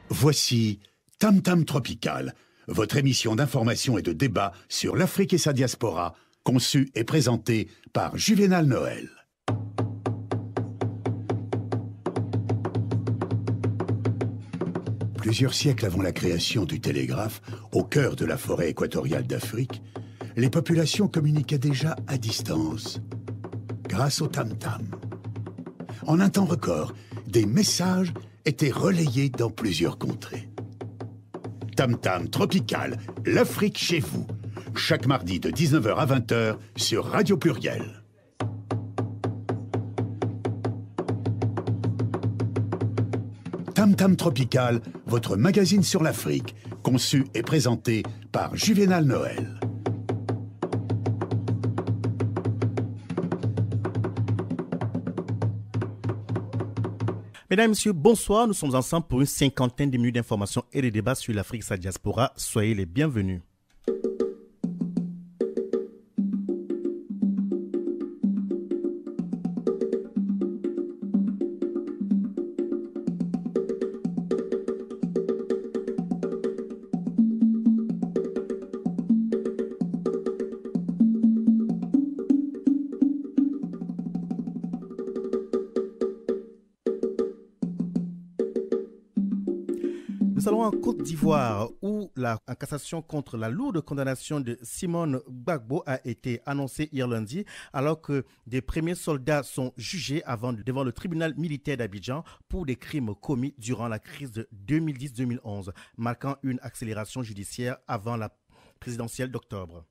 Voici Tam Tam Tropical, votre émission d'information et de débat sur l'Afrique et sa diaspora, conçue et présentée par Juvénal Noël. Plusieurs siècles avant la création du télégraphe, au cœur de la forêt équatoriale d'Afrique, les populations communiquaient déjà à distance, grâce au tam-tam. En un temps record, des messages étaient relayés dans plusieurs contrées. Tam Tam Tropical, l'Afrique chez vous, chaque mardi de 19h à 20h sur Radio Pluriel. Tam Tam Tropical, votre magazine sur l'Afrique, conçu et présenté par Juvénal Noël. Mesdames et messieurs, bonsoir. Nous sommes ensemble pour une cinquantaine de minutes d'informations et de débats sur l'Afrique et sa diaspora. Soyez les bienvenus. Nous allons en Côte d'Ivoire où la cassation contre la lourde condamnation de Simone Gbagbo a été annoncée hier lundi alors que des premiers soldats sont jugés devant le tribunal militaire d'Abidjan pour des crimes commis durant la crise de 2010-2011, marquant une accélération judiciaire avant la présidentielle d'octobre.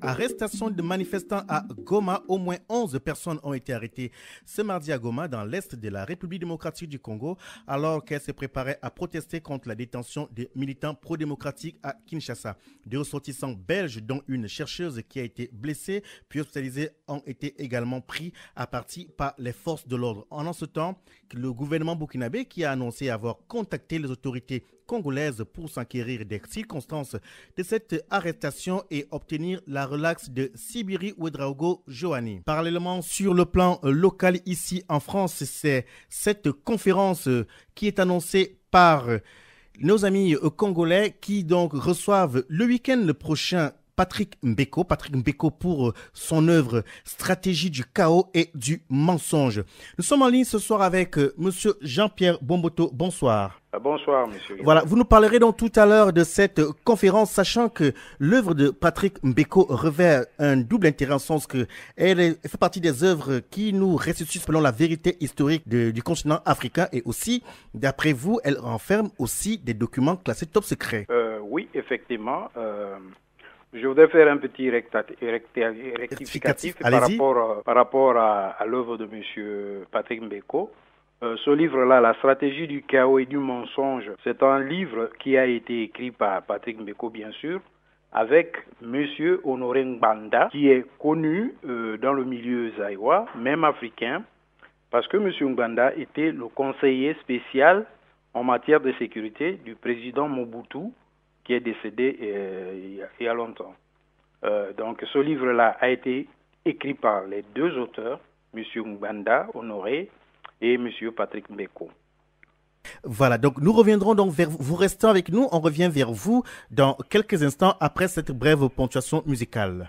Arrestation de manifestants à Goma. Au moins 11 personnes ont été arrêtées ce mardi à Goma, dans l'est de la République démocratique du Congo, alors qu'elles se préparaient à protester contre la détention des militants pro-démocratiques à Kinshasa. Deux ressortissants belges, dont une chercheuse qui a été blessée puis hospitalisée, ont été également pris à partie par les forces de l'ordre. En ce temps, le gouvernement burkinabé qui a annoncé avoir contacté les autorités congolaise pour s'enquérir des circonstances de cette arrestation et obtenir la relaxe de Sibiri Ouedraogo Joani. Parallèlement, sur le plan local ici en France, c'est cette conférence qui est annoncée par nos amis congolais qui donc reçoivent le week-end prochain Patrick Mbeko pour son œuvre Stratégie du chaos et du mensonge. Nous sommes en ligne ce soir avec monsieur Jean-Pierre Bomboto. Bonsoir. Bonsoir, monsieur. Voilà, vous nous parlerez donc tout à l'heure de cette conférence, sachant que l'œuvre de Patrick Mbeko revêt un double intérêt en sens que elle fait partie des œuvres qui nous restituent selon la vérité historique du continent africain et aussi, d'après vous, elle renferme aussi des documents classés top secret. Oui, effectivement. Je voudrais faire un petit rectificatif par rapport à l'œuvre de M. Patrick Mbeko. Ce livre-là, La stratégie du chaos et du mensonge, c'est un livre qui a été écrit par Patrick Mbeko, bien sûr, avec M. Honoré Ngbanda, qui est connu dans le milieu zaïrois, même africain, parce que M. Ngbanda était le conseiller spécial en matière de sécurité du président Mobutu, qui est décédé il y a longtemps. Donc ce livre-là a été écrit par les deux auteurs, M. Ngbanda, Honoré, et M. Patrick Mbeko. Voilà, donc nous reviendrons donc vers vous. Restez avec nous, on revient vers vous dans quelques instants après cette brève ponctuation musicale.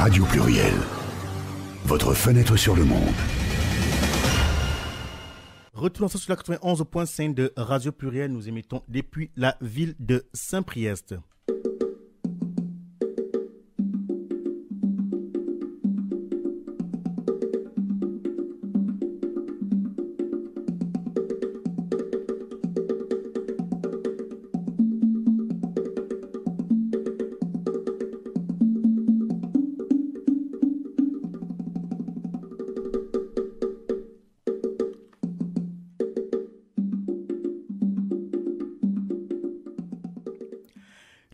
Radio Pluriel, votre fenêtre sur le monde. Retournons sur la 91.5 de Radio Pluriel. Nous émettons depuis la ville de Saint-Priest.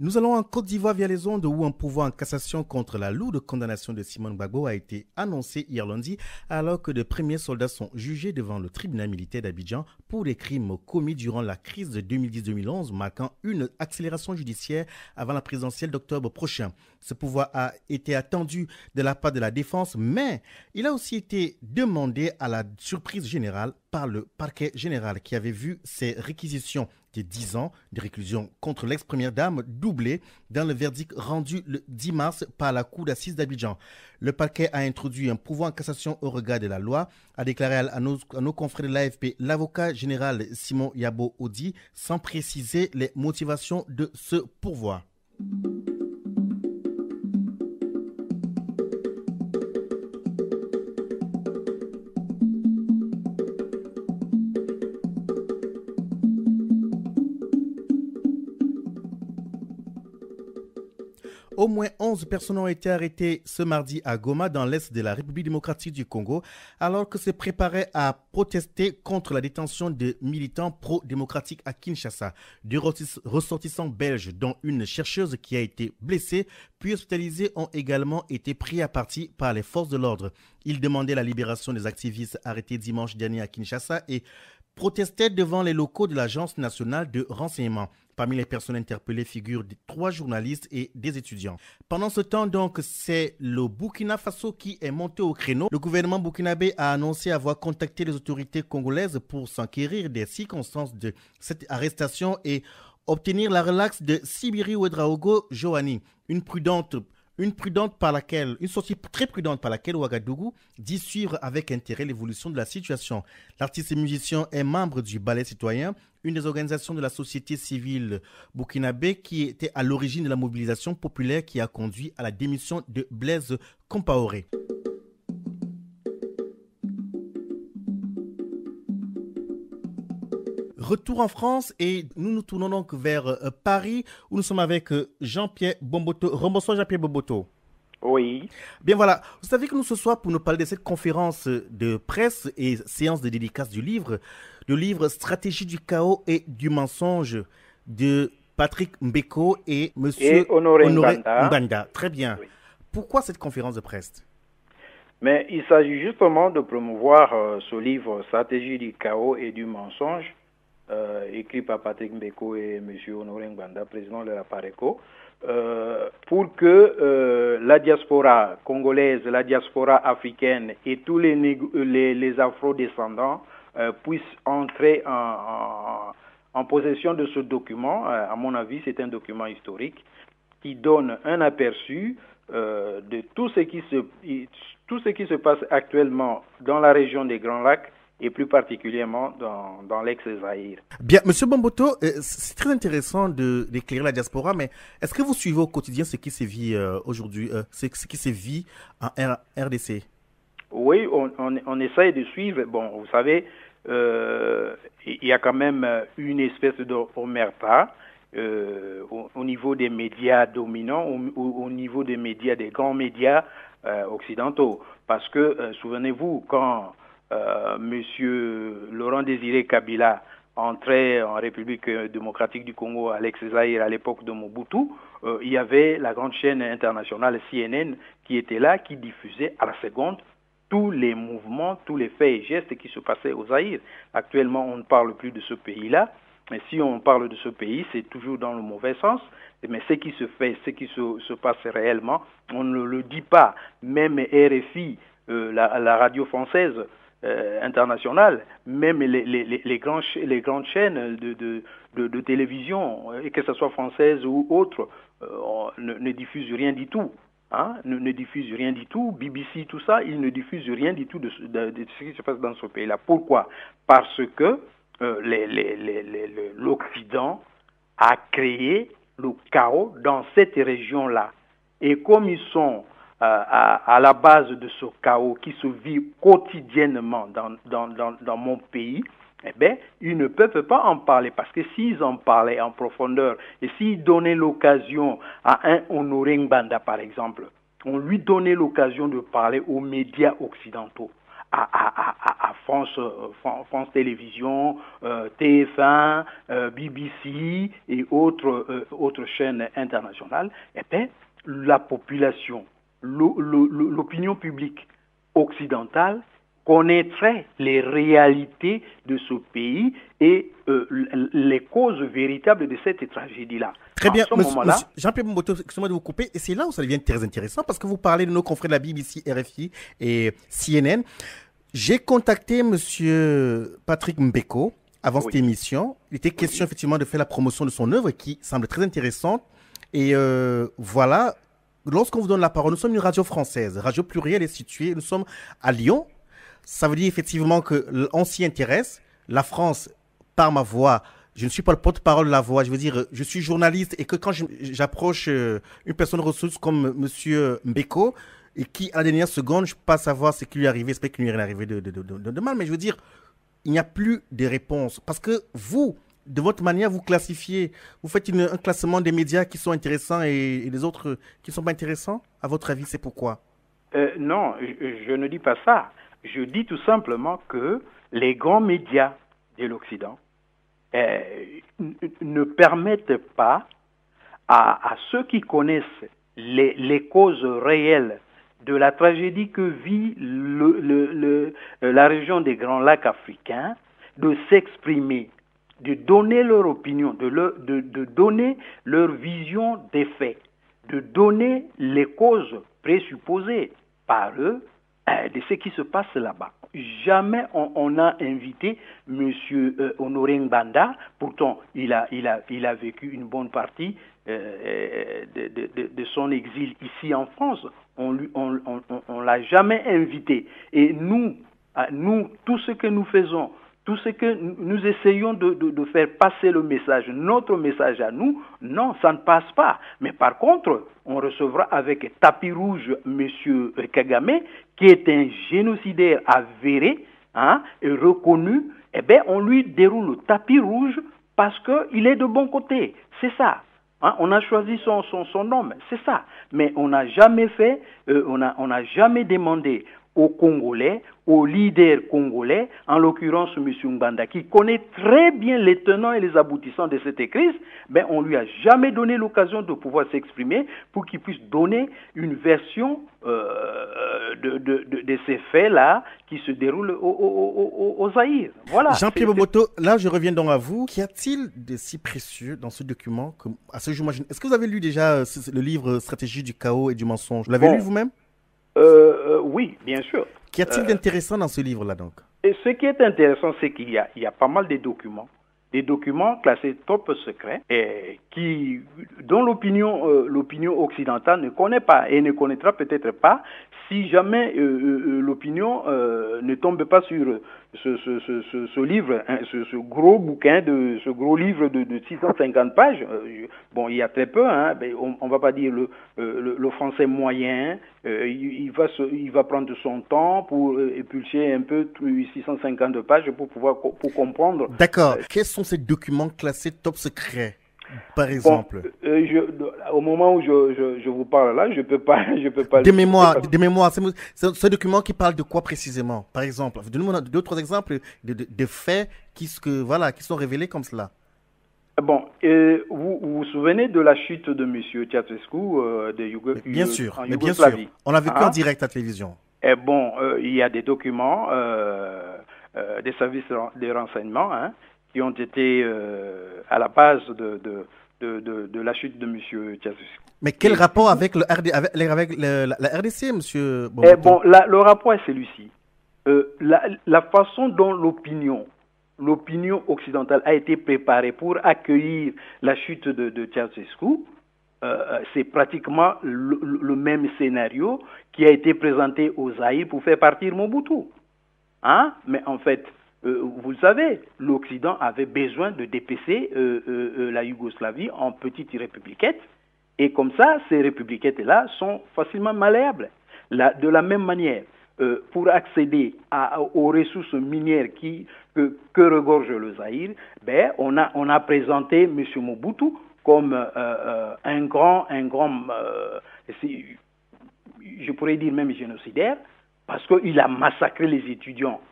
Nous allons en Côte d'Ivoire via les ondes où un pourvoi en cassation contre la lourde condamnation de Simone Gbagbo a été annoncé hier lundi alors que de premiers soldats sont jugés devant le tribunal militaire d'Abidjan pour des crimes commis durant la crise de 2010-2011 marquant une accélération judiciaire avant la présidentielle d'octobre prochain. Ce pouvoir a été attendu de la part de la défense mais il a aussi été demandé à la surprise générale par le parquet général qui avait vu ses réquisitions de 10 ans de réclusion contre l'ex-première dame doublée dans le verdict rendu le 10 mars par la cour d'assises d'Abidjan. Le parquet a introduit un pouvoir en cassation au regard de la loi, a déclaré à nos confrères de l'AFP l'avocat général Simon Yabo Odi sans préciser les motivations de ce pourvoi. Au moins 11 personnes ont été arrêtées ce mardi à Goma, dans l'est de la République démocratique du Congo, alors que se préparait à protester contre la détention de militants pro-démocratiques à Kinshasa. 2 ressortissants belges, dont une chercheuse qui a été blessée, puis hospitalisée, ont également été pris à partie par les forces de l'ordre. Ils demandaient la libération des activistes arrêtés dimanche dernier à Kinshasa et protestaient devant les locaux de l'Agence nationale de renseignement. Parmi les personnes interpellées figurent 3 journalistes et des étudiants. Pendant ce temps, donc, c'est le Burkina Faso qui est monté au créneau. Le gouvernement burkinabé a annoncé avoir contacté les autorités congolaises pour s'enquérir des circonstances de cette arrestation et obtenir la relaxe de Sibiri Ouedraogo Joani, une sortie très prudente par laquelle Ouagadougou dit suivre avec intérêt l'évolution de la situation. L'artiste et musicien est membre du Ballet citoyen, une des organisations de la société civile burkinabé qui était à l'origine de la mobilisation populaire qui a conduit à la démission de Blaise Compaoré. Retour en France et nous nous tournons donc vers Paris où nous sommes avec Jean-Pierre Bomboto. Bonsoir Jean-Pierre Bomboto. Oui. Bien voilà, vous savez que nous ce soir pour nous parler de cette conférence de presse et séance de dédicace du livre Stratégie du chaos et du mensonge de Patrick Mbeko et Monsieur Honoré Mbanda. Très bien. Oui. Pourquoi cette conférence de presse? Mais il s'agit justement de promouvoir ce livre Stratégie du chaos et du mensonge écrit par Patrick Mbeko et M. Honoré Mbanda, président de la PARECO, pour que la diaspora congolaise, la diaspora africaine et tous les afro-descendants puissent entrer en possession de ce document. À mon avis, c'est un document historique qui donne un aperçu de tout ce qui se passe actuellement dans la région des Grands Lacs et plus particulièrement dans l'ex-Zaïre. Bien, Monsieur Bomboto, c'est très intéressant d'éclairer la diaspora, mais est-ce que vous suivez au quotidien ce qui se vit aujourd'hui, ce qui se vit en RDC? Oui, on essaye de suivre. Bon, vous savez, il y a quand même une espèce d'omerta au niveau des médias dominants, au niveau des médias, des grands médias occidentaux. Parce que, souvenez-vous, quand Monsieur Laurent Désiré Kabila entrait en République démocratique du Congo à l'ex-Zaïre à l'époque de Mobutu, il y avait la grande chaîne internationale CNN qui était là, qui diffusait à la seconde tous les mouvements, tous les faits et gestes qui se passaient au Zaïre. Actuellement, on ne parle plus de ce pays-là, mais si on parle de ce pays, c'est toujours dans le mauvais sens. Mais ce qui se fait, ce qui se passe réellement, on ne le dit pas. Même RFI, la radio française, internationale, même les grandes chaînes de télévision, et que ce soit française ou autre, ne diffusent rien du tout. hein, ne diffuse rien du tout. BBC, tout ça, ils ne diffusent rien du tout de ce qui se passe dans ce pays-là. Pourquoi? Parce que l'Occident a créé le chaos dans cette région-là. Et comme ils sont à la base de ce chaos qui se vit quotidiennement dans mon pays, eh bien, ils ne peuvent pas en parler, parce que s'ils en parlaient en profondeur et s'ils donnaient l'occasion à un Honoré Ngbanda, par exemple, on lui donnait l'occasion de parler aux médias occidentaux, à France Télévisions, TF1, BBC et autres chaînes internationales, eh bien, la population, l'opinion publique occidentale connaîtrait les réalités de ce pays et les causes véritables de cette tragédie-là. Très bien, Jean-Pierre Mboumoto, excusez-moi de vous couper, et c'est là où ça devient très intéressant, parce que vous parlez de nos confrères de la BBC, RFI et CNN. J'ai contacté M. Patrick Mbeko avant cette émission. Il était question effectivement de faire la promotion de son œuvre qui semble très intéressante. Et voilà, lorsqu'on vous donne la parole, nous sommes une radio française, radio plurielle est située, nous sommes à Lyon. Ça veut dire effectivement qu'on s'y intéresse. La France, par ma voix, je ne suis pas le porte-parole de la voix, je veux dire, je suis journaliste et que quand j'approche une personne ressource comme M. Mbeko, et qui, à la dernière seconde, je ne peux pas savoir ce qui lui est arrivé, j'espère qu'il lui est rien arrivé de mal, mais je veux dire, il n'y a plus de réponse. Parce que vous, de votre manière, vous classifiez, vous faites un classement des médias qui sont intéressants et les autres qui ne sont pas intéressants. À votre avis, c'est pourquoi? Non, je ne dis pas ça. Je dis tout simplement que les grands médias de l'Occident ne permettent pas à ceux qui connaissent les causes réelles de la tragédie que vit la région des Grands Lacs africains de s'exprimer, de donner leur opinion, de donner leur vision des faits, de donner les causes présupposées par eux de ce qui se passe là-bas. Jamais on a invité M. Honoré Ngbanda, pourtant il a vécu une bonne partie de son exil ici en France. On l'a jamais invité. Et nous, tout ce que nous faisons, tout ce que nous essayons de faire passer le message, notre message à nous, non, ça ne passe pas. Mais par contre, on recevra avec tapis rouge M. Kagame, qui est un génocidaire avéré, hein, et reconnu. Eh bien, on lui déroule le tapis rouge parce qu'il est de bon côté. C'est ça. Hein, on a choisi son nom, c'est ça. Mais on n'a jamais fait, on n'a jamais demandé aux Congolais, aux leaders congolais, en l'occurrence M. Ngbanda, qui connaît très bien les tenants et les aboutissants de cette crise, ben on lui a jamais donné l'occasion de pouvoir s'exprimer pour qu'il puisse donner une version de ces faits-là qui se déroulent au Zaïre. Voilà. Jean-Pierre Mboumoto, là je reviens donc à vous. Qu'y a-t-il de si précieux dans ce document à ce jour, est-ce que vous avez lu déjà le livre Stratégie du chaos et du mensonge? Vous l'avez lu vous-même? Oui, bien sûr. Qu'y a-t-il d'intéressant dans ce livre-là donc? Et ce qui est intéressant, c'est qu'il y a pas mal de documents classés top secret et dont l'opinion occidentale ne connaît pas et ne connaîtra peut-être pas si jamais l'opinion ne tombe pas sur ce livre, hein, ce gros bouquin, ce gros livre de 650 pages. Bon, il y a très peu, hein, on va pas dire le français moyen. Il va prendre son temps pour épulcher un peu 650 pages pour comprendre. D'accord. Quels sont ces documents classés top secret, par exemple? Au moment où je vous parle là, je peux pas. Des mémoires. C'est un document qui parle de quoi précisément? Par exemple, donnez-moi deux, 3 exemples de faits qui sont révélés comme cela. Bon, vous vous souvenez de la chute de M. Ceausescu bien sûr, en Yougoslavie. On l'a vécu en direct à la télévision. Et bon, il y a des documents des services de renseignement, hein, qui ont été à la base de la chute de M. Ceausescu. Mais quel rapport avec la RDC, M. Bon, le rapport est celui-ci. La façon dont l'opinion occidentale a été préparée pour accueillir la chute de Ceausescu, c'est pratiquement le même scénario qui a été présenté au Zaïre pour faire partir Mobutu. Hein? Mais en fait, vous le savez, l'Occident avait besoin de dépecer la Yougoslavie en petites républiquettes. Et comme ça, ces républiquettes-là sont facilement malléables. De la même manière, pour accéder aux ressources minières que regorge le Zaïre, ben, on a présenté M. Mobutu comme un grand je pourrais dire même génocidaire, parce qu'il a massacré les étudiants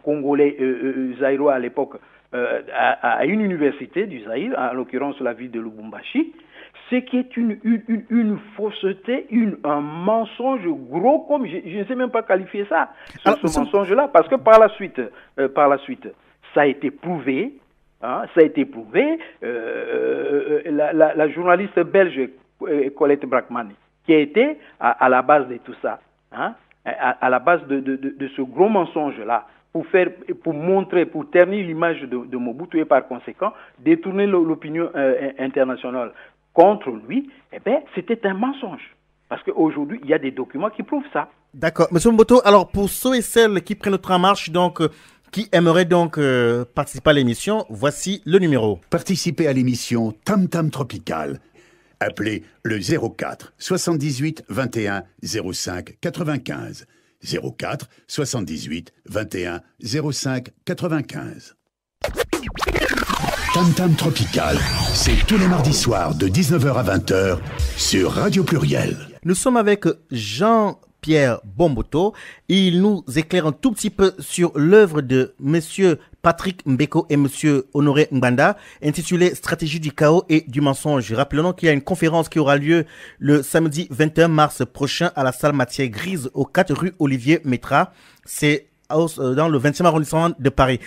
congolais zaïrois à l'époque à une université du Zaïre, en l'occurrence la ville de Lubumbashi, ce qui est une fausseté, un mensonge gros comme je ne sais même pas qualifier ça, ce mensonge-là, parce que par la suite, ça a été prouvé. Hein, ça a été prouvé. La journaliste belge Colette Brackman, qui a été à la base de tout ça, hein, à la base de ce gros mensonge-là, pour montrer, pour ternir l'image de Mobutu et par conséquent détourner l'opinion internationale contre lui, eh bien, c'était un mensonge. Parce qu'aujourd'hui, il y a des documents qui prouvent ça. D'accord. Monsieur Mboto, alors pour ceux et celles qui prennent le train en marche, donc, qui aimeraient donc participer à l'émission, voici le numéro. Participez à l'émission Tam Tam Tropical. Appelez le 04 78 21 05 95. 04 78 21 05 95. Tam Tam Tropical, c'est tous les mardis soirs de 19h à 20h sur Radio Pluriel. Nous sommes avec Jean-Pierre Bomboto. Il nous éclaire un tout petit peu sur l'œuvre de Monsieur Patrick Mbeko et Monsieur Honoré Ngbanda, intitulée Stratégie du chaos et du mensonge. Rappelons qu'il y a une conférence qui aura lieu le samedi 21 mars prochain à la salle Matière Grise au 4 rue Olivier Métra. C'est dans le 20e arrondissement de Paris.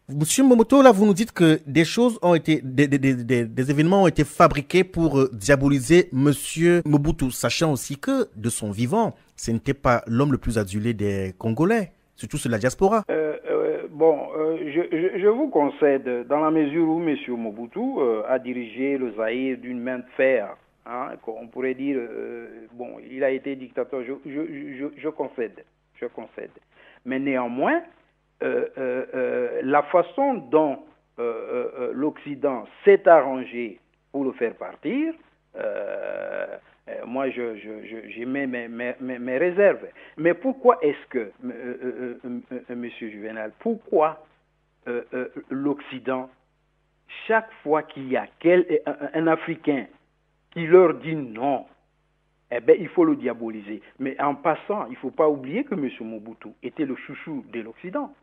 Monsieur Momoto, là, vous nous dites que des choses ont été, des événements ont été fabriqués pour diaboliser Monsieur Mobutu, sachant aussi que, de son vivant, ce n'était pas l'homme le plus adulé des Congolais, surtout sur la diaspora. Je vous concède, dans la mesure où Monsieur Mobutu a dirigé le Zaïre d'une main de fer, hein, on pourrait dire, il a été dictateur, je concède. Mais néanmoins, la façon dont l'Occident s'est arrangé pour le faire partir, moi j'émets mes réserves. Mais pourquoi est-ce que, Monsieur Juvenal, pourquoi l'Occident, chaque fois qu'il y a un Africain qui leur dit non, eh bien, il faut le diaboliser. Mais en passant, il ne faut pas oublier que M. Mobutu était le chouchou de l'Occident.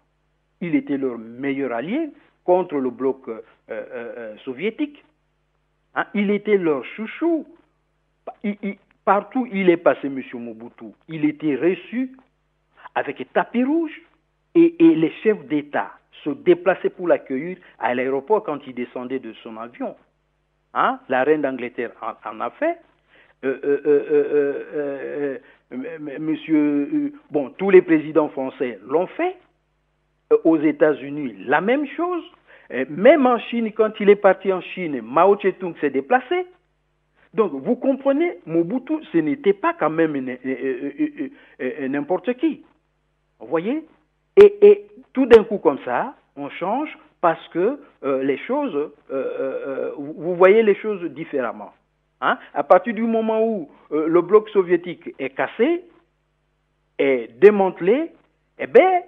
Il était leur meilleur allié contre le bloc soviétique. Hein? Il était leur chouchou. Partout où il est passé, M. Mobutu, il était reçu avec tapis rouge et les chefs d'État se déplaçaient pour l'accueillir à l'aéroport quand il descendait de son avion. Hein? La reine d'Angleterre en a fait. Tous les présidents français l'ont fait. Aux États-Unis, la même chose. Même en Chine, quand il est parti en Chine, Mao Tse-tung s'est déplacé. Donc, vous comprenez, Mobutu, ce n'était pas quand même n'importe qui. Vous voyez? Et tout d'un coup, comme ça, on change parce que les choses, vous voyez les choses différemment. Hein? À partir du moment où le bloc soviétique est cassé, est démantelé, eh bien,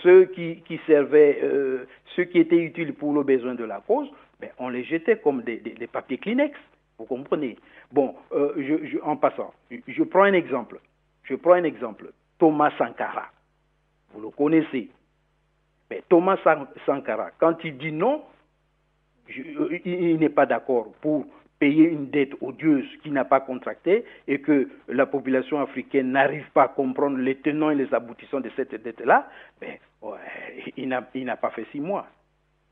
ceux qui servaient, ceux qui étaient utiles pour le besoin de la cause, ben, on les jetait comme des papiers Kleenex. Vous comprenez? Bon, en passant, je prends un exemple. Thomas Sankara. Vous le connaissez. Mais Thomas Sankara, quand il dit non, il n'est pas d'accord pour payer une dette odieuse qu'il n'a pas contractée et que la population africaine n'arrive pas à comprendre les tenants et les aboutissants de cette dette-là, ben, il n'a pas fait 6 mois.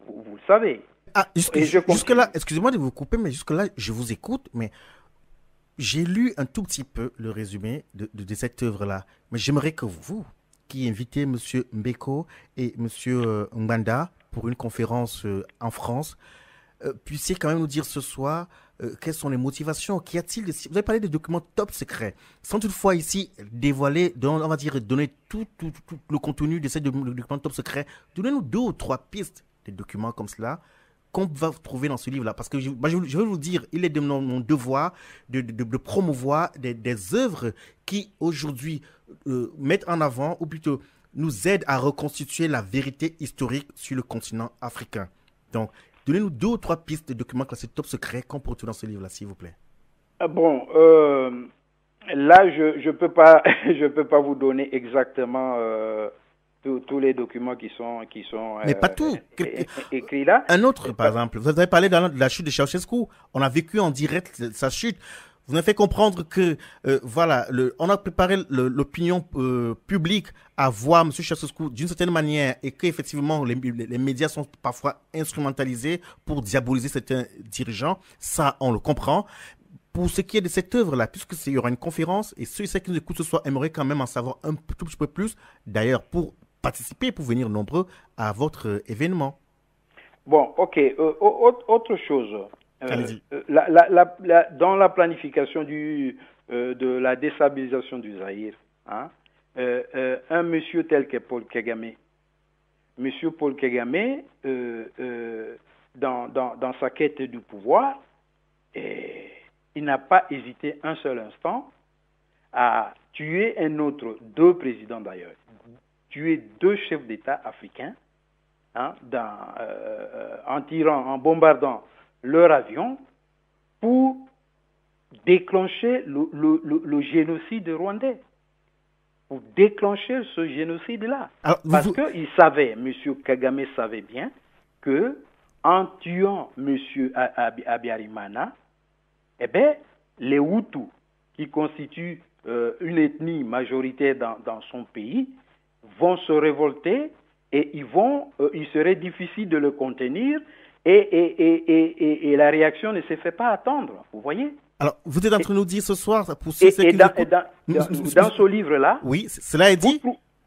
Vous le savez. Jusque-là, excusez-moi de vous couper, mais jusque-là, je vous écoute, mais j'ai lu un tout petit peu le résumé de cette œuvre-là. Mais j'aimerais que vous, qui invitez M. Mbeko et M. Ngbanda pour une conférence en France, puissiez quand même nous dire ce soir quelles sont les motivations. Qu'y a-t-il Vous avez parlé des documents top secrets, sans toutefois ici dévoiler, on va dire donner tout le contenu de ces documents top secrets. Donnez-nous 2 ou 3 pistes de documents comme cela qu'on va trouver dans ce livre-là. Parce que je vais vous dire, il est de mon devoir de promouvoir des œuvres qui aujourd'hui mettent en avant, ou plutôt nous aident à reconstituer la vérité historique sur le continent africain. Donc, donnez-nous 2 ou 3 pistes de documents classés top secrets qu'on peut retrouver dans ce livre-là, s'il vous plaît. Bon, là, je peux pas, je peux pas vous donner exactement tous les documents qui sont mais pas tout. Écrits là. Un autre, par exemple, vous avez parlé de la chute de Ceausescu. On a vécu en direct sa chute. Vous nous avez fait comprendre que, voilà, on a préparé l'opinion publique à voir M. Ceausescu d'une certaine manière et qu'effectivement, les médias sont parfois instrumentalisés pour diaboliser certains dirigeants. Ça, on le comprend. Pour ce qui est de cette œuvre-là, puisqu'il y aura une conférence, et ceux et celles qui nous écoutent ce soir aimeraient quand même en savoir un tout petit peu plus, d'ailleurs, pour participer, pour venir nombreux à votre événement. Bon, ok. Autre chose. Dans la planification de la déstabilisation du Zaïre, hein, un monsieur tel que Paul Kagame, monsieur Paul Kagame, dans sa quête du pouvoir, il n'a pas hésité un seul instant à tuer deux présidents d'ailleurs, tuer 2 chefs d'État africains, hein, en bombardant leur avion pour déclencher le génocide rwandais. Pour déclencher ce génocide-là. Parce qu'il savait, M. Kagame savait bien que en tuant M. Habyarimana, eh bien, les Hutus, qui constituent une ethnie majoritaire dans son pays, vont se révolter et il serait difficile de le contenir et la réaction ne se fait pas attendre, vous voyez. Alors, vous êtes en train de nous dire ce soir, pour ceux qui dans ce livre-là... Oui, cela est dit.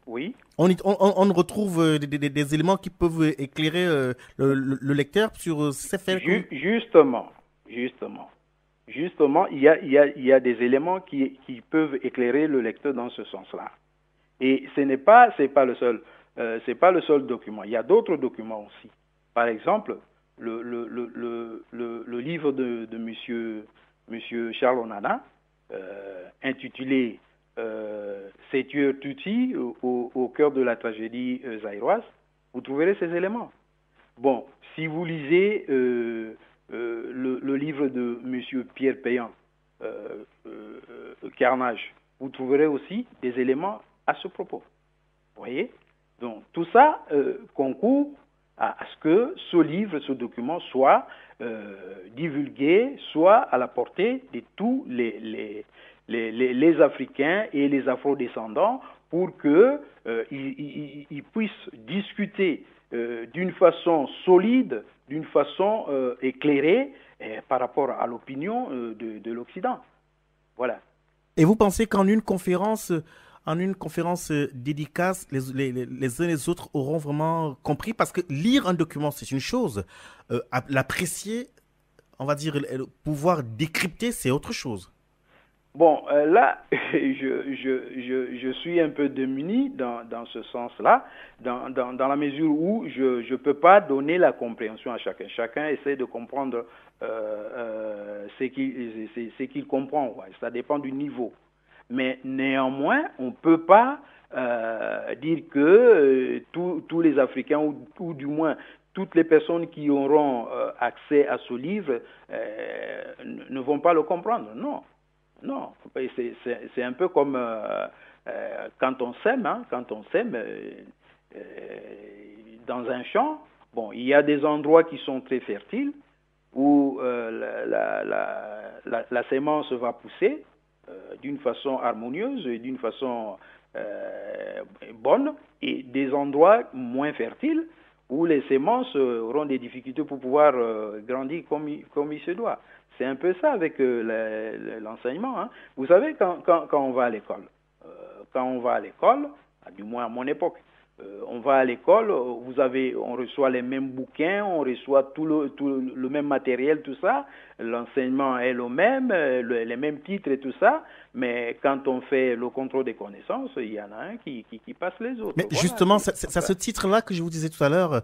Oui. On retrouve des éléments qui peuvent éclairer le lecteur sur ces faits. Justement, il y a des éléments qui peuvent éclairer le lecteur dans ce sens-là. Et c'est pas le seul document. Il y a d'autres documents aussi. Par exemple, le livre de monsieur Charles Onana, intitulé Ces tueurs Tutsis au cœur de la tragédie zaïroise, vous trouverez ces éléments. Bon, si vous lisez le livre de monsieur Pierre Payan, Carnage, vous trouverez aussi des éléments à ce propos. Vous voyez? Donc, tout ça concourt à ce que ce livre, ce document soit divulgué, soit à la portée de tous les Africains et les Afro-descendants pour qu'ils puissent discuter d'une façon solide, d'une façon éclairée par rapport à l'opinion de l'Occident. Voilà. Et vous pensez qu'en une conférence dédicace, les uns et les autres auront vraiment compris? Parce que lire un document, c'est une chose. L'apprécier, on va dire, pouvoir décrypter, c'est autre chose. Bon, là, je suis un peu démuni dans ce sens-là, dans la mesure où je ne peux pas donner la compréhension à chacun. Chacun essaie de comprendre ce qu'il comprend. Ouais. Ça dépend du niveau. Mais néanmoins, on ne peut pas dire que tous les Africains, ou du moins toutes les personnes qui auront accès à ce livre ne vont pas le comprendre. Non. Non, c'est un peu comme quand on sème, hein, dans un champ. Bon, il y a des endroits qui sont très fertiles où la sémence va pousser d'une façon harmonieuse et d'une façon bonne, et des endroits moins fertiles où les semences auront des difficultés pour pouvoir grandir comme il se doit. C'est un peu ça avec l'enseignement. Hein. Vous savez, quand on va à l'école, du moins à mon époque, on va à l'école, on reçoit les mêmes bouquins, on reçoit tout le même matériel, tout ça. L'enseignement est le même, les mêmes titres et tout ça. Mais quand on fait le contrôle des connaissances, il y en a un qui passe les autres. Mais voilà, justement, c'est à ce titre-là que je vous disais tout à l'heure,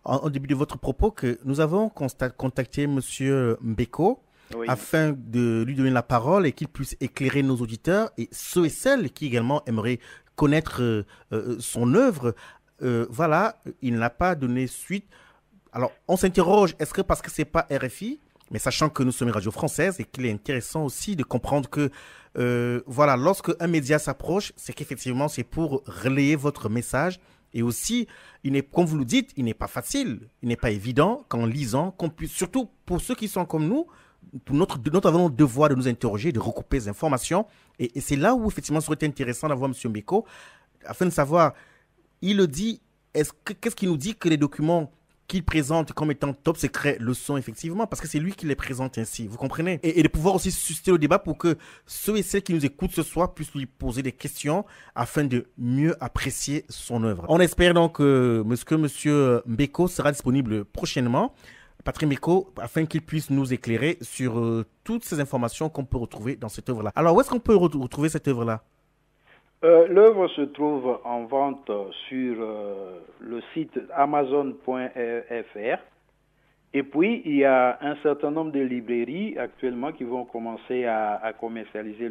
au début de votre propos, que nous avons contacté Monsieur Mbeko. Oui. Afin de lui donner la parole et qu'il puisse éclairer nos auditeurs et ceux et celles qui également aimeraient connaître son œuvre. Voilà, il n'a pas donné suite. Alors, on s'interroge, est-ce que parce que c'est pas RFI, mais sachant que nous sommes une radio française et qu'il est intéressant aussi de comprendre que, voilà, lorsque un média s'approche, c'est qu'effectivement, c'est pour relayer votre message. Et aussi, comme vous le dites, il n'est pas facile, il n'est pas évident qu'en lisant, qu'on puisse, surtout pour ceux qui sont comme nous, notre devoir de nous interroger, de recouper les informations. Et c'est là où, effectivement, ce serait intéressant d'avoir M. Mbeko, afin de savoir, il le dit, qu'est-ce qui nous dit que les documents qu'il présente comme étant top secret le sont effectivement, parce que c'est lui qui les présente ainsi, vous comprenez, et de pouvoir aussi susciter le débat pour que ceux et celles qui nous écoutent ce soir puissent lui poser des questions afin de mieux apprécier son œuvre. On espère donc que M. Mbeko sera disponible prochainement, Patrick Mbeko, afin qu'il puisse nous éclairer sur toutes ces informations qu'on peut retrouver dans cette œuvre-là. Alors, où est-ce qu'on peut retrouver cette œuvre-là? L'œuvre se trouve en vente sur le site amazon.fr. Et puis, il y a un certain nombre de librairies actuellement qui vont commencer à commercialiser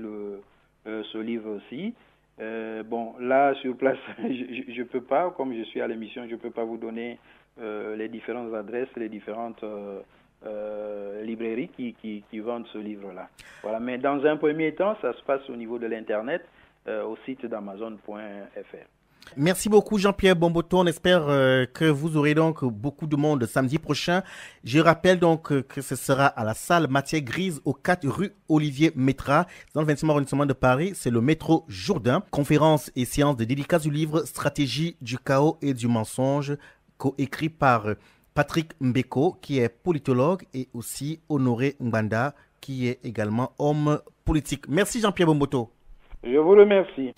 ce livre aussi. Bon, là, sur place, je ne peux pas, comme je suis à l'émission, je ne peux pas vous donner les différentes adresses, les différentes librairies qui vendent ce livre-là. Voilà. Mais dans un premier temps, ça se passe au niveau de l'Internet, au site d'amazon.fr. Merci beaucoup Jean-Pierre Bomboto. On espère que vous aurez donc beaucoup de monde samedi prochain. Je rappelle donc que ce sera à la salle Matière Grise au 4 rue Olivier Métra, dans le 20e arrondissement de Paris. C'est le métro Jourdain. Conférence et séance de dédicace du livre Stratégie du chaos et du mensonge, coécrit par Patrick Mbeko, qui est politologue, et aussi Honoré Mbanda, qui est également homme politique. Merci Jean-Pierre Bomboto. Je vous remercie.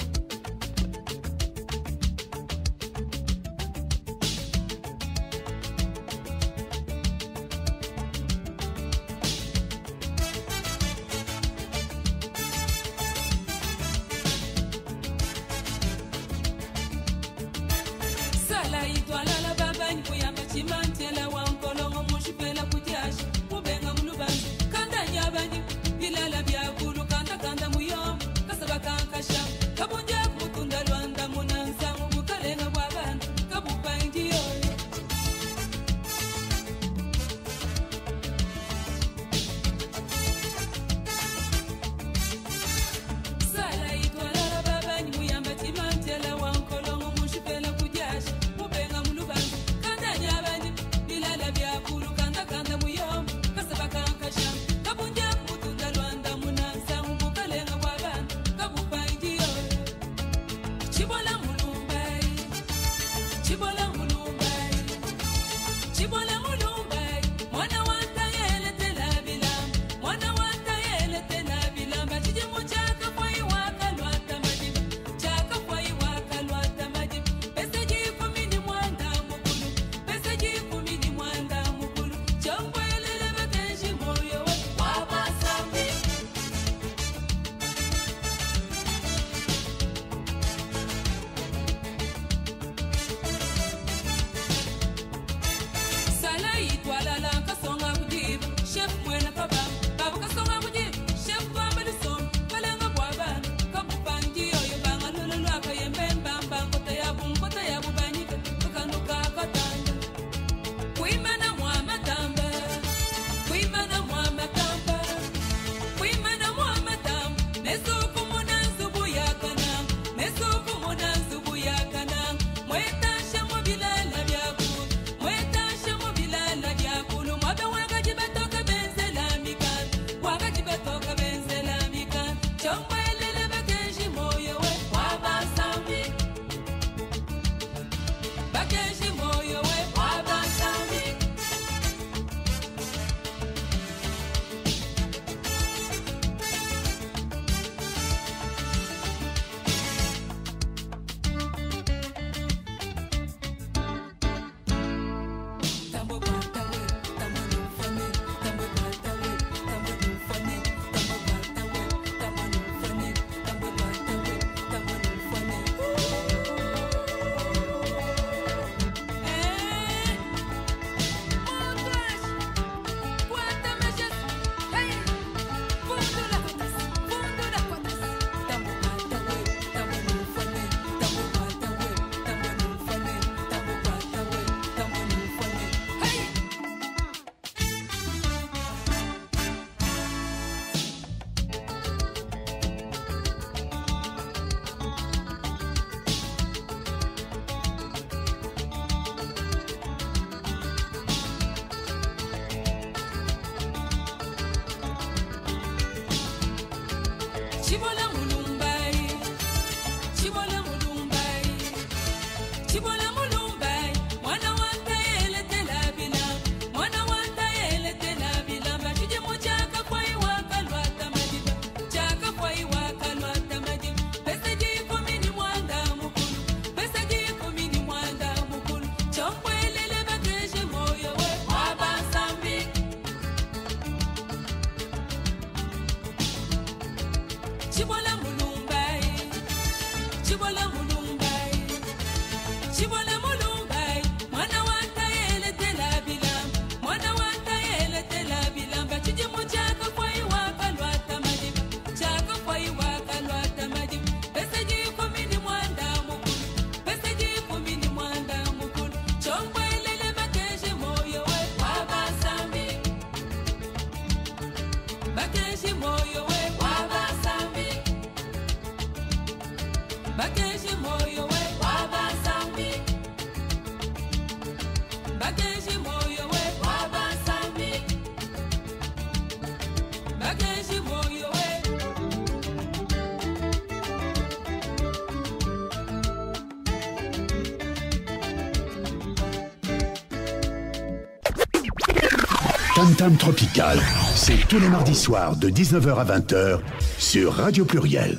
Tam Tam Tropical, c'est tous les mardis soirs de 19h à 20h sur Radio Pluriel.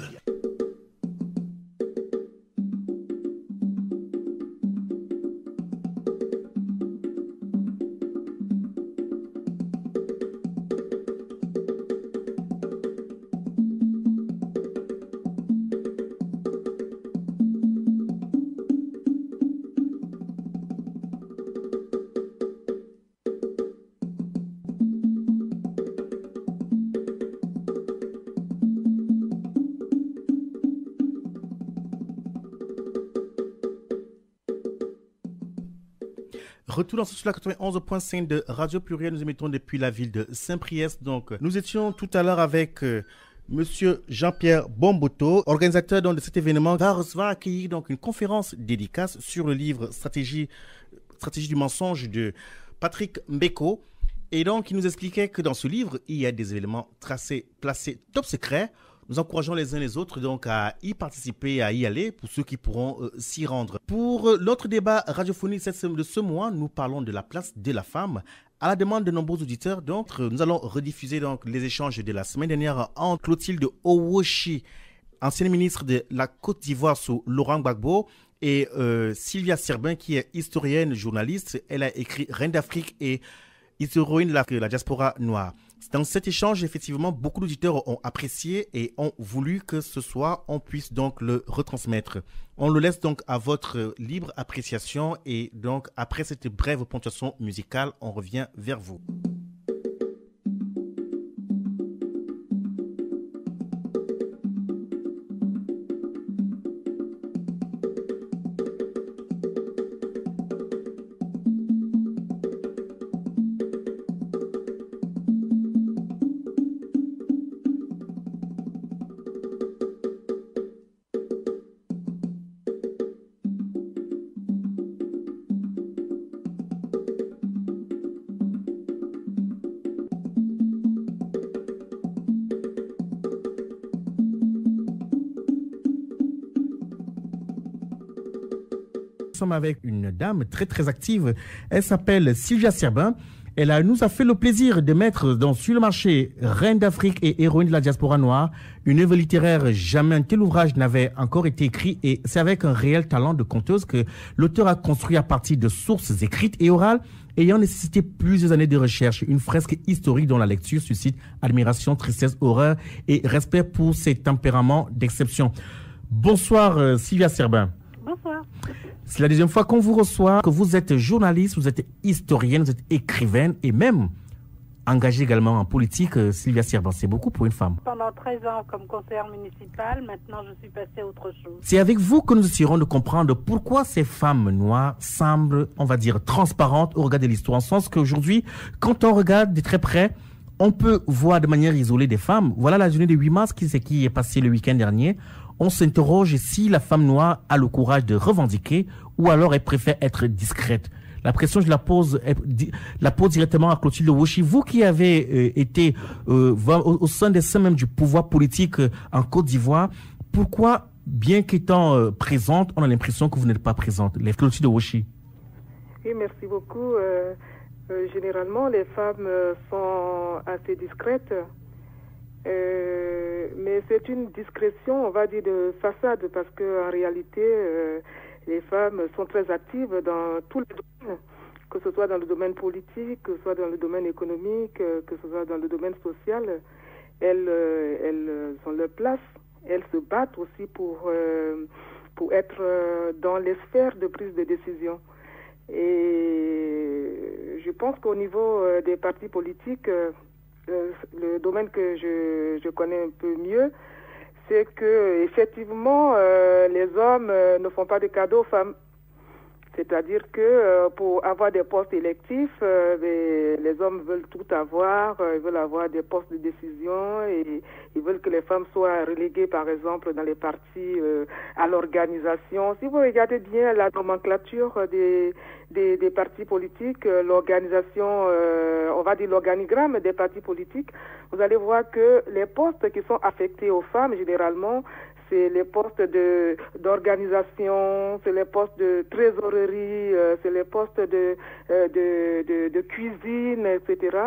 Retour dans ce 91.5 de Radio Pluriel, nous émettons depuis la ville de Saint-Priest. Donc, nous étions tout à l'heure avec Monsieur Jean-Pierre Bomboto, organisateur donc, de cet événement, va accueillir donc une conférence dédicace sur le livre Stratégie du mensonge de Patrick Mbeko. Et donc, il nous expliquait que dans ce livre, il y a des éléments placés top secret. Nous encourageons les uns les autres donc à y participer, à y aller pour ceux qui pourront s'y rendre. Pour notre débat radiophonique de ce mois, nous parlons de la place de la femme. À la demande de nombreux auditeurs, donc, nous allons rediffuser donc, les échanges de la semaine dernière entre Clotilde Owoshi, ancienne ministre de la Côte d'Ivoire sous Laurent Gbagbo, et Sylvia Serbin, qui est historienne, journaliste. Elle a écrit Reine d'Afrique et historienne de la diaspora noire. Dans cet échange, effectivement, beaucoup d'auditeurs ont apprécié et ont voulu que ce soir, on puisse donc le retransmettre. On le laisse donc à votre libre appréciation et donc après cette brève ponctuation musicale, on revient vers vous. Avec une dame très active. Elle s'appelle Sylvia Serbin. Elle nous a fait le plaisir de mettre sur le marché Reine d'Afrique et héroïne de la diaspora noire, une œuvre littéraire, jamais un tel ouvrage n'avait encore été écrit, et c'est avec un réel talent de conteuse que l'auteur a construit à partir de sources écrites et orales ayant nécessité plusieurs années de recherche, une fresque historique dont la lecture suscite admiration, tristesse, horreur et respect pour ses tempéraments d'exception. Bonsoir Sylvia Serbin. Bonsoir. C'est la deuxième fois qu'on vous reçoit, que vous êtes journaliste, vous êtes historienne, vous êtes écrivaine et même engagée également en politique. Sylvia Serbin, c'est beaucoup pour une femme. Pendant 13 ans comme conseillère municipale, maintenant je suis passée à autre chose. C'est avec vous que nous essayerons de comprendre pourquoi ces femmes noires semblent, on va dire, transparentes au regard de l'histoire. En sens qu'aujourd'hui, quand on regarde de très près, on peut voir de manière isolée des femmes. Voilà la journée du 8 mars qui est passée le week-end dernier. On s'interroge si la femme noire a le courage de revendiquer ou alors elle préfère être discrète. La pression, je la pose directement à Clotilde Woshi. Vous qui avez été au sein des seins même du pouvoir politique en Côte d'Ivoire, pourquoi, bien qu'étant présente, on a l'impression que vous n'êtes pas présente? Les Clotilde Woshi. Oui, merci beaucoup. Généralement, les femmes sont assez discrètes. Mais c'est une discrétion, on va dire, de façade, parce qu'en réalité, les femmes sont très actives dans tous les domaines, que ce soit dans le domaine politique, que ce soit dans le domaine économique, que ce soit dans le domaine social. Elles ont leur place, elles se battent aussi pour être dans les sphères de prise de décision. Et je pense qu'au niveau des partis politiques, le domaine que je connais un peu mieux, c'est que effectivement les hommes ne font pas de cadeaux aux femmes. C'est-à-dire que pour avoir des postes électifs, les hommes veulent tout avoir, ils veulent avoir des postes de décision et ils veulent que les femmes soient reléguées, par exemple, dans les partis à l'organisation. Si vous regardez bien la nomenclature des partis politiques, l'organisation, on va dire l'organigramme des partis politiques, vous allez voir que les postes qui sont affectés aux femmes, généralement, c'est les postes d'organisation, c'est les postes de trésorerie, c'est les postes de cuisine, etc.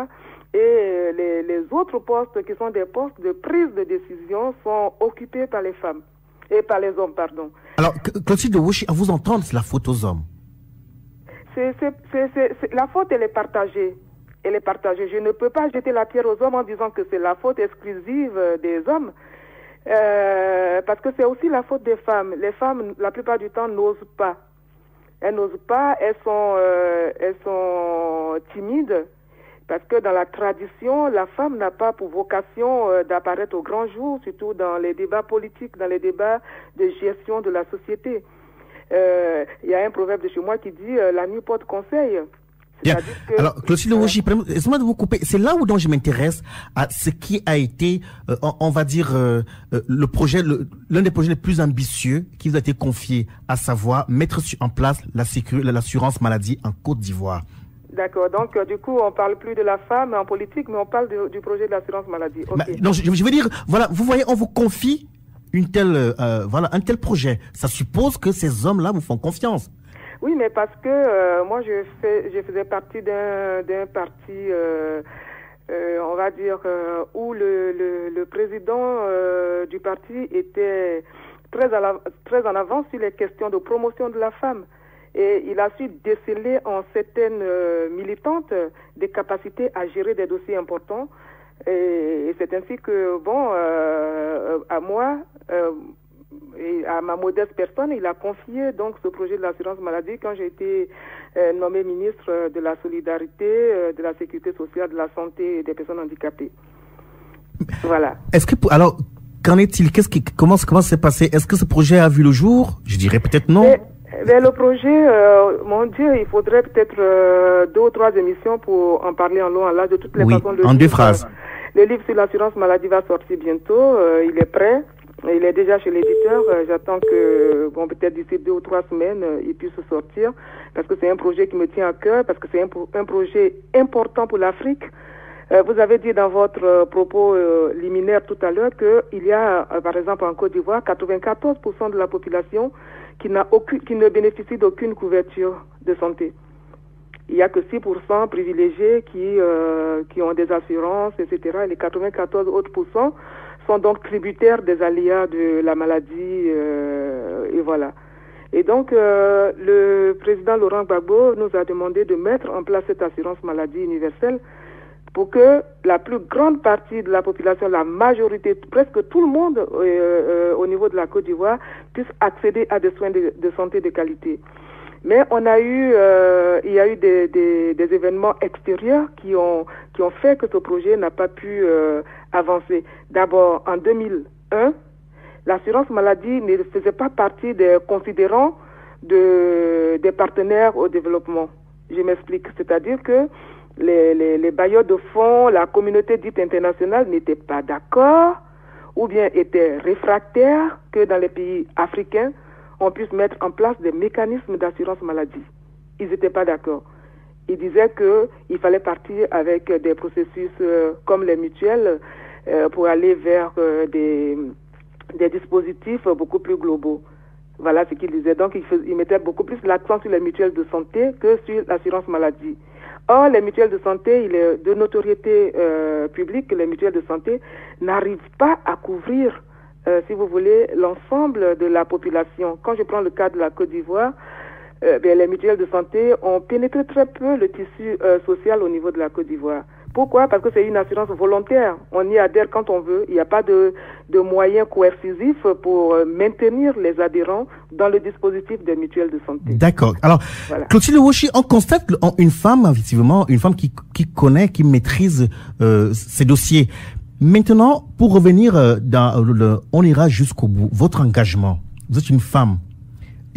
Et les autres postes qui sont des postes de prise de décision sont occupés par les femmes et par les hommes, pardon. Alors, Clotilde Woshi, à vous entendre, c'est la faute aux hommes. La faute, elle est partagée. Elle est partagée. Je ne peux pas jeter la pierre aux hommes en disant que c'est la faute exclusive des hommes. Parce que c'est aussi la faute des femmes. Les femmes, la plupart du temps, n'osent pas. Elles n'osent pas, elles sont timides. Parce que dans la tradition, la femme n'a pas pour vocation d'apparaître au grand jour, surtout dans les débats politiques, dans les débats de gestion de la société. Il y a un proverbe de chez moi qui dit « la nuit porte conseil ». Bien. Alors, Clotilde Woshi, excusez-moi de vous couper. C'est là où donc je m'intéresse à ce qui a été, on va dire, le projet, l'un des projets les plus ambitieux qui vous a été confié, à savoir mettre en place l'assurance maladie en Côte d'Ivoire. D'accord. Donc, du coup, on parle plus de la femme en politique, mais on parle du projet de l'assurance maladie. Okay. Non, je veux dire, voilà, vous voyez, on vous confie un tel projet. Ça suppose que ces hommes-là vous font confiance. Oui, mais parce que moi, je faisais partie d'un parti, on va dire, où le président du parti était très en avance sur les questions de promotion de la femme. Et il a su déceler en certaines militantes des capacités à gérer des dossiers importants. Et c'est ainsi que, à moi... et à ma modeste personne, il a confié donc ce projet de l'assurance maladie quand j'ai été nommé ministre de la solidarité, de la sécurité sociale, de la santé et des personnes handicapées. Voilà. Alors, qu'en est-il? Comment s'est passé? Est-ce que ce projet a vu le jour? Je dirais peut-être non. Mais le projet, mon Dieu, il faudrait peut-être 2 ou 3 émissions pour en parler en long, en large. De toutes les façons. En 2 phrases. Le livre sur l'assurance maladie va sortir bientôt. Il est prêt. Il est déjà chez l'éditeur. J'attends que, peut-être d'ici 2 ou 3 semaines, il puisse sortir. Parce que c'est un projet qui me tient à cœur, parce que c'est un projet important pour l'Afrique. Vous avez dit dans votre propos liminaire tout à l'heure qu'il y a, par exemple, en Côte d'Ivoire, 94% de la population qui ne bénéficie d'aucune couverture de santé. Il n'y a que 6% privilégiés qui ont des assurances, etc. Et les 94 autres pourcents sont donc tributaires des aléas de la maladie, et voilà. Et donc, le président Laurent Gbagbo nous a demandé de mettre en place cette assurance maladie universelle pour que la plus grande partie de la population, la majorité, presque tout le monde au niveau de la Côte d'Ivoire, puisse accéder à des soins de santé de qualité. Mais il y a eu des événements extérieurs qui ont fait que ce projet n'a pas pu avancer. D'abord, en 2001, l'assurance maladie ne faisait pas partie des considérants des partenaires au développement. Je m'explique. C'est-à-dire que les bailleurs de fonds, la communauté dite internationale n'étaient pas d'accord ou bien étaient réfractaires que dans les pays africains, on puisse mettre en place des mécanismes d'assurance maladie. ils n'étaient pas d'accord. Ils disaient qu'il fallait partir avec des processus comme les mutuelles pour aller vers des dispositifs beaucoup plus globaux. Voilà ce qu'ils disaient. Donc, ils mettaient beaucoup plus l'accent sur les mutuelles de santé que sur l'assurance maladie. Or, les mutuelles de santé, il est de notoriété publique que les mutuelles de santé n'arrivent pas à couvrir, si vous voulez, l'ensemble de la population. Quand je prends le cas de la Côte d'Ivoire, les mutuelles de santé ont pénétré très peu le tissu social au niveau de la Côte d'Ivoire. Pourquoi? Parce que c'est une assurance volontaire. On y adhère quand on veut. Il n'y a pas de moyens coercitifs pour maintenir les adhérents dans le dispositif des mutuelles de santé. D'accord. Alors, voilà. Clotilde Woshi, on constate une femme, effectivement, une femme qui connaît, qui maîtrise ces dossiers. Maintenant, pour revenir on ira jusqu'au bout. Votre engagement. Vous êtes une femme.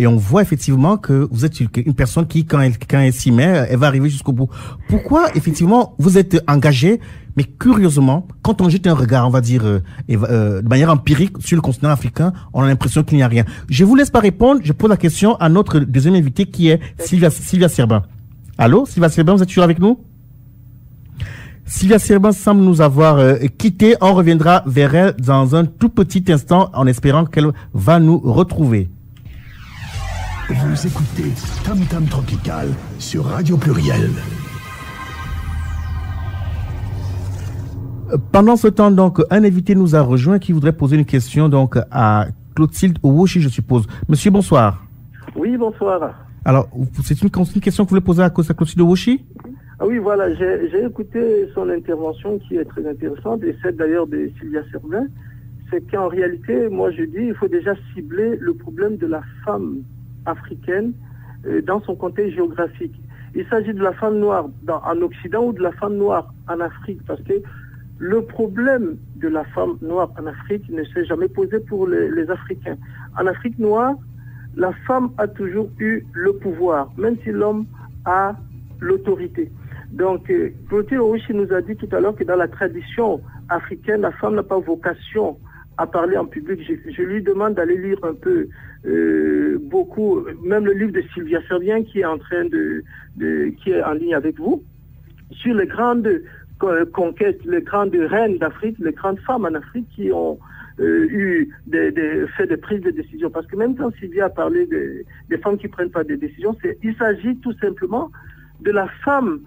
Et on voit effectivement que vous êtes une personne qui, quand elle s'y met, elle va arriver jusqu'au bout. Pourquoi, effectivement, vous êtes engagé, mais curieusement, quand on jette un regard, on va dire, de manière empirique sur le continent africain, on a l'impression qu'il n'y a rien. Je vous laisse pas répondre. Je pose la question à notre deuxième invité qui est Sylvia Serbin. Allô, Sylvia Serbin, vous êtes toujours avec nous? Sylvia Serbin semble nous avoir quitté. On reviendra vers elle dans un tout petit instant en espérant qu'elle va nous retrouver. Vous écoutez Tam Tam Tropical sur Radio Pluriel. Pendant ce temps, donc, un invité nous a rejoint qui voudrait poser une question donc à Clotilde Woshi, je suppose. Monsieur, bonsoir. Oui, bonsoir. Alors, c'est une question que vous voulez poser à Clotilde Woshi? Ah oui, voilà, j'ai écouté son intervention qui est très intéressante et celle d'ailleurs de Sylvia Serbin. C'est qu'en réalité, moi je dis, il faut déjà cibler le problème de la femme africaine dans son contexte géographique. Il s'agit de la femme noire en Occident ou de la femme noire en Afrique, parce que le problème de la femme noire en Afrique ne s'est jamais posé pour les Africains. En Afrique noire, la femme a toujours eu le pouvoir, même si l'homme a l'autorité. Donc, Clotilde Woshi nous a dit tout à l'heure que dans la tradition africaine, la femme n'a pas vocation à parler en public. Je lui demande d'aller lire un peu beaucoup, même le livre de Sylvia Serbin qui est en train qui est en ligne avec vous, sur les grandes conquêtes, les grandes reines d'Afrique, les grandes femmes en Afrique qui ont fait des prises de décision. Parce que même quand Sylvia a parlé des femmes qui ne prennent pas de décisions, il s'agit tout simplement de la femme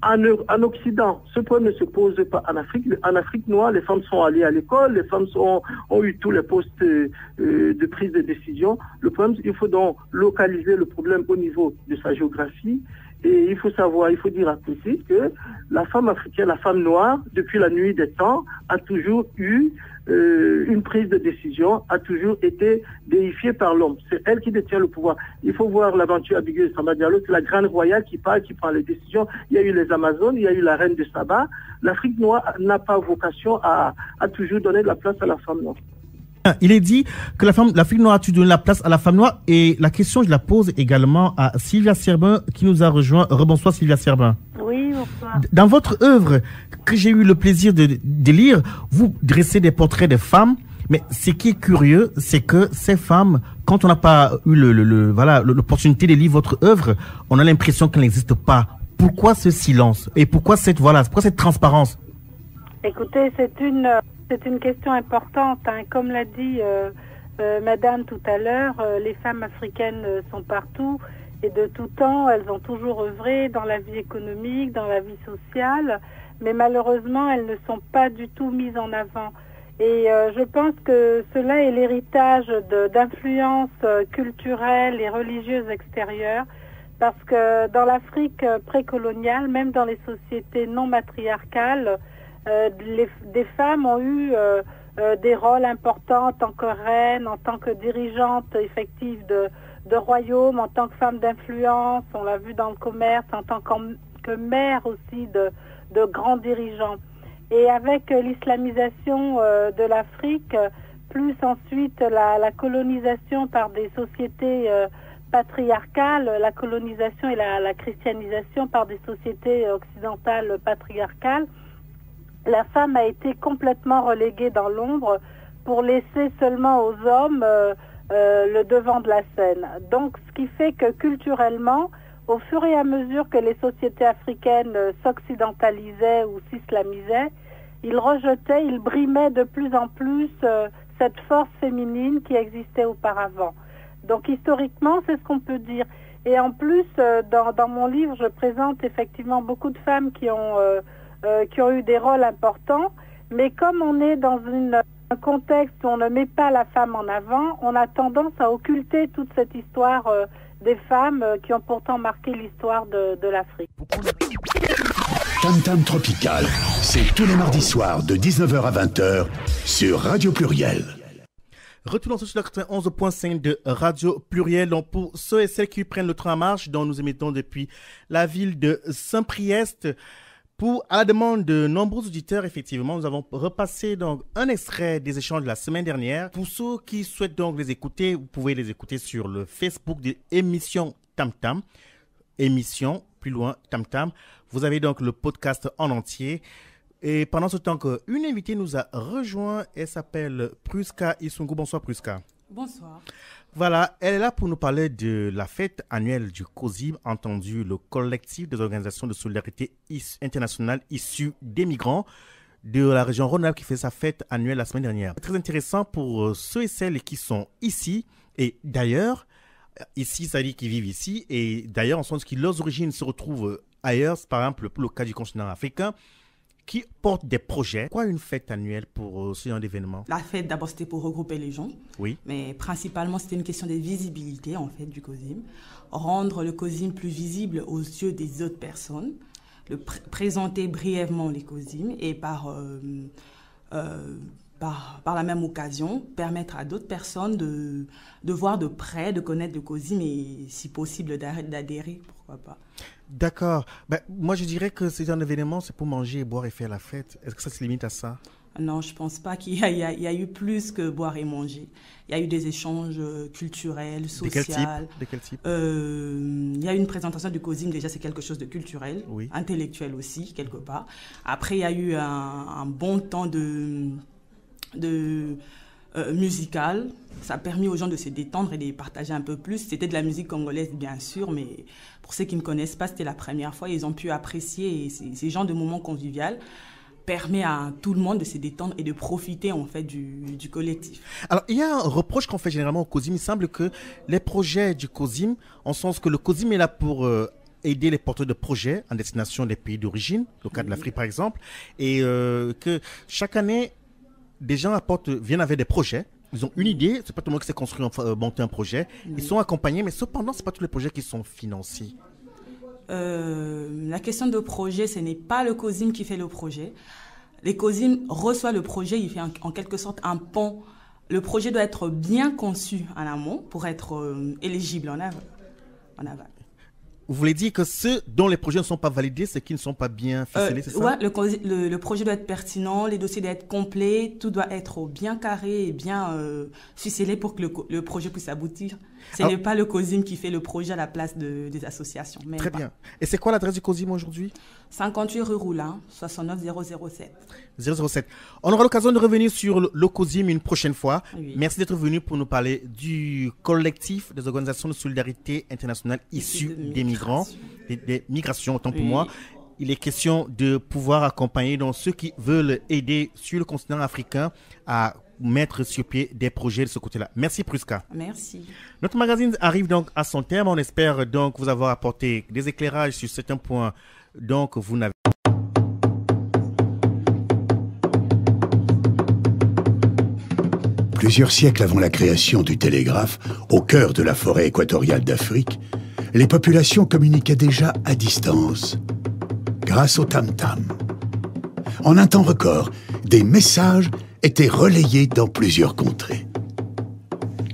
en Occident. Ce point ne se pose pas en Afrique. En Afrique noire, les femmes sont allées à l'école, les femmes ont eu tous les postes de prise de décision. Le problème, il faut donc localiser le problème au niveau de sa géographie. Et il faut dire à tous que la femme africaine, la femme noire, depuis la nuit des temps, a toujours eu une prise de décision, a toujours été déifiée par l'homme. C'est elle qui détient le pouvoir. Il faut voir l'aventure Abigail Samba Diallo, c'est la grande royale qui parle, qui prend les décisions. Il y a eu les Amazones, il y a eu la reine de Saba. L'Afrique noire n'a pas vocation à toujours donner de la place à la femme noire. Il est dit que l'Afrique noire a toujours donné la place à la femme noire, et la question, je la pose également à Sylvia Serbin qui nous a rejoint. Rebonsoir Sylvia Serbin. Oui, bonsoir. Dans votre œuvre que j'ai eu le plaisir de lire, vous dressez des portraits de femmes, mais ce qui est curieux, c'est que ces femmes, quand on n'a pas eu l'opportunité de lire votre œuvre, on a l'impression qu'elles n'existent pas. Pourquoi ce silence? Et pourquoi cette transparence? Écoutez, c'est une question importante. Comme l'a dit Madame tout à l'heure, les femmes africaines sont partout et de tout temps, elles ont toujours œuvré dans la vie économique, dans la vie sociale, mais malheureusement, elles ne sont pas du tout mises en avant. Et je pense que cela est l'héritage d'influences culturelles et religieuses extérieures, parce que dans l'Afrique précoloniale, même dans les sociétés non matriarcales, des femmes ont eu des rôles importants en tant que reines, en tant que dirigeantes effectives de royaumes, en tant que femmes d'influence, on l'a vu dans le commerce, en tant que mères aussi de grands dirigeants. Et avec l'islamisation de l'Afrique, plus ensuite la colonisation par des sociétés patriarcales, la colonisation et la christianisation par des sociétés occidentales patriarcales, la femme a été complètement reléguée dans l'ombre pour laisser seulement aux hommes le devant de la scène. Donc, ce qui fait que culturellement, au fur et à mesure que les sociétés africaines s'occidentalisaient ou s'islamisaient, ils rejetaient, ils brimaient de plus en plus cette force féminine qui existait auparavant. Donc historiquement, c'est ce qu'on peut dire. Et en plus, dans mon livre, je présente effectivement beaucoup de femmes qui ont eu des rôles importants, mais comme on est dans un contexte où on ne met pas la femme en avant, on a tendance à occulter toute cette histoire des femmes qui ont pourtant marqué l'histoire de l'Afrique. Tam Tam Tropical, c'est tous les mardis soirs de 19h à 20h sur Radio Pluriel. Retournons sur le 91.5 de Radio Pluriel. Donc pour ceux et celles qui prennent le train en marche, dont nous émettons depuis la ville de Saint-Priest, à la demande de nombreux auditeurs, effectivement, nous avons repassé donc un extrait des échanges de la semaine dernière. Pour ceux qui souhaitent donc les écouter, vous pouvez les écouter sur le Facebook de Émission Tam Tam. Émission, plus loin, Tam Tam. Vous avez donc le podcast en entier. Et pendant ce temps qu'une invitée nous a rejoint, elle s'appelle Pruska Isungu. Bonsoir Pruska. Bonsoir. Voilà, elle est là pour nous parler de la fête annuelle du COSIM, entendu le collectif des organisations de solidarité internationale issues des migrants de la région Rhône-Alpes qui fait sa fête annuelle la semaine dernière. Très intéressant pour ceux et celles qui sont ici et d'ailleurs, ici, ça veut dire qu'ils vivent ici et d'ailleurs, en sens que leurs origines se retrouvent ailleurs, par exemple pour le cas du continent africain, qui portent des projets. Quoi une fête annuelle pour ce genre d'événement? La fête, d'abord, c'était pour regrouper les gens. Oui. Mais principalement, c'était une question de visibilité, en fait, du COSIM. Rendre le COSIM plus visible aux yeux des autres personnes. Présenter brièvement les COSIM et par la même occasion, permettre à d'autres personnes de voir de près, de connaître le COSIM et, si possible, d'adhérer, pourquoi pas. D'accord. Moi, je dirais que c'est un événement, c'est pour manger, boire et faire la fête. Est-ce que ça se limite à ça? Non, je ne pense pas qu'il y a eu plus que boire et manger. Il y a eu des échanges culturels, sociaux. De quel type? Il y a eu une présentation du COSIM, déjà c'est quelque chose de culturel, oui. Intellectuel aussi, quelque part. Après, il y a eu un bon temps de musical. Ça a permis aux gens de se détendre et de partager un peu plus. C'était de la musique congolaise, bien sûr, mais pour ceux qui ne connaissent pas, c'était la première fois. Ils ont pu apprécier et ces genres de moments conviviaux permet à tout le monde de se détendre et de profiter en fait du collectif. Alors, il y a un reproche qu'on fait généralement au COSIM. Il semble que les projets du COSIM, en sens que le COSIM est là pour aider les porteurs de projets en destination des pays d'origine, le cas de l'Afrique par exemple, et que chaque année, des gens viennent avec des projets. Ils ont une idée, c'est pas tout le monde qui s'est construit, monter un projet. Ils sont accompagnés, mais cependant, c'est pas tous les projets qui sont financés. La question de projet, ce n'est pas le COSIM qui fait le projet. Les COSIM reçoit le projet, il fait en quelque sorte un pont. Le projet doit être bien conçu en amont pour être éligible en aval. Vous voulez dire que ceux dont les projets ne sont pas validés, ceux qui ne sont pas bien ficelés, c'est ça? Oui, le projet doit être pertinent, les dossiers doivent être complets, tout doit être bien carré et bien ficelé pour que le projet puisse aboutir. Ce n'est pas le COSIM qui fait le projet à la place des associations. Très bien. Et c'est quoi l'adresse du COSIM aujourd'hui? 58 rue Roulin, 69 007. 007. On aura l'occasion de revenir sur le COSIM une prochaine fois. Oui. Merci d'être venu pour nous parler du collectif des organisations de solidarité internationale issues des migrants, des migrations, autant pour moi. Il est question de pouvoir accompagner donc ceux qui veulent aider sur le continent africain à mettre sur pied des projets de ce côté-là. Merci Pruska. Merci. Notre magazine arrive donc à son terme. On espère donc vous avoir apporté des éclairages sur certains points donc vous n'avez. Plusieurs siècles avant la création du télégraphe, au cœur de la forêt équatoriale d'Afrique, les populations communiquaient déjà à distance, grâce au tam-tam. En un temps record, des messages étaient relayés dans plusieurs contrées.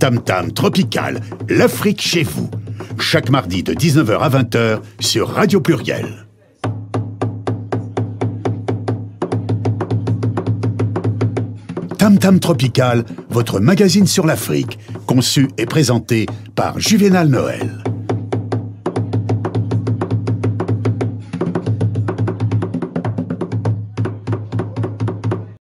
Tam Tam Tropical, l'Afrique chez vous, chaque mardi de 19h à 20h sur Radio Pluriel. Tam Tam Tropical, votre magazine sur l'Afrique, conçu et présenté par Juvénal Noël.